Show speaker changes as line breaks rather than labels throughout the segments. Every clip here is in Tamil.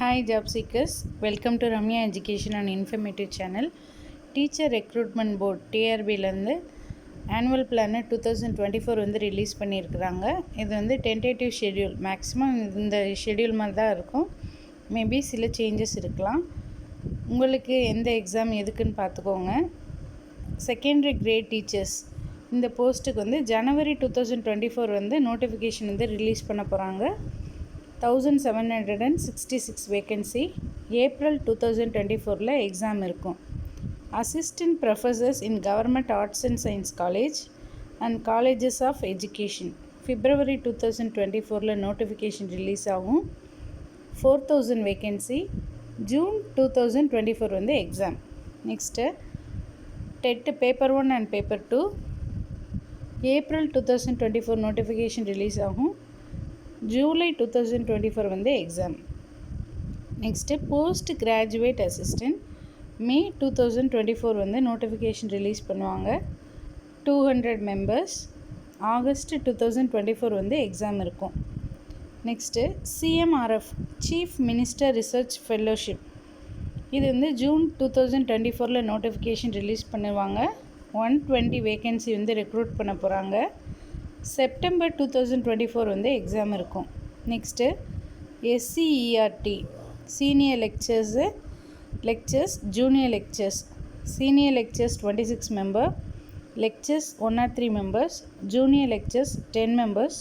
Hi job seekers, welcome to Ramya Education and Informative Channel. Teacher Recruitment Board TRB-லேருந்து ஆனுவல் பிளானர் 2024 வந்து ரிலீஸ் பண்ணியிருக்கிறாங்க. இது வந்து டென்டேட்டிவ் ஷெட்யூல், மேக்ஸிமம் இந்த ஷெட்யூல் மாதிரி தான் இருக்கும். மேபி சில சேஞ்சஸ் இருக்கலாம். உங்களுக்கு எந்த எக்ஸாம் எதுக்குன்னு பார்த்துக்கோங்க. செகண்டரி கிரேட் டீச்சர்ஸ் இந்த போஸ்ட்டுக்கு வந்து ஜனவரி 2024 வந்து நோட்டிஃபிகேஷன் வந்து ரிலீஸ் பண்ண போகிறாங்க. 1766 வேக்கன்சி. ஏப்ரல் 2024 எக்ஸாம் இருக்கும். Assistant professors in government arts and science college and colleges of education February 2024 notification release ஆகும். 4000 வேக்கன்சி. ஜூன் 2024 வந்து exam. Next TET paper 1 and paper 2 April 2024 notification release ஆகும். ஜூலை 2024 வந்து exam. Next post graduate assistant May 2024 வந்து நோட்டிஃபிகேஷன் ரிலீஸ் பண்ணுவாங்க. 200 மெம்பர்ஸ். ஆகஸ்ட் 2024 வந்து எக்ஸாம் இருக்கும். Next CMRF chief minister research fellowship இது வந்து ஜூன் 2024 நோட்டிஃபிகேஷன் ரிலீஸ் பண்ணுவாங்க. 120 வேக்கன்சி வந்து ரெக்ரூட் பண்ண போகிறாங்க. செப்டம்பர் 2024 வந்து எக்ஸாம் இருக்கும். Next SCERT senior lecturers junior lecturers. Senior lecturers 26 member, lecturers 103 members, junior lecturers 10 members,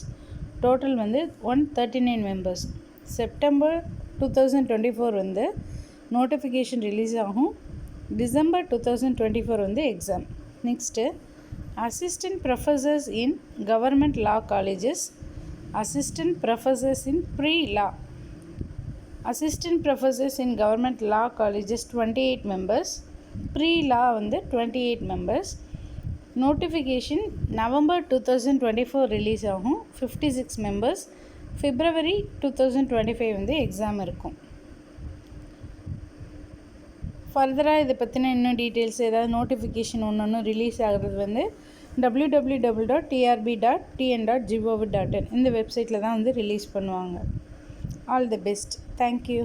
total வந்து 139 மெம்பர்ஸ். செப்டம்பர் 2024 வந்து நோட்டிஃபிகேஷன் ரிலீஸ் ஆகும். டிசம்பர் 2024 வந்து exam. Next assistant professors in government law colleges, assistant professors in pre-law, assistant professors in government law colleges 28 members, pre-law வந்து 28 members. நோட்டிஃபிகேஷன் நவம்பர் 2024 ரிலீஸ் ஆகும். 56 மெம்பர்ஸ். February 2025 வந்து எக்ஸாம் இருக்கும். ஃபர்தராக இதை பற்றின இன்னும் டீட்டெயில்ஸ் ஏதாவது நோட்டிஃபிகேஷன் ஒன்று ரிலீஸ் ஆகிறது வந்து www.trb.tn.gov.in இந்த வெப்சைட்டில் தான் வந்து ரிலீஸ் பண்ணுவாங்க. All the best. தேங்க்யூ.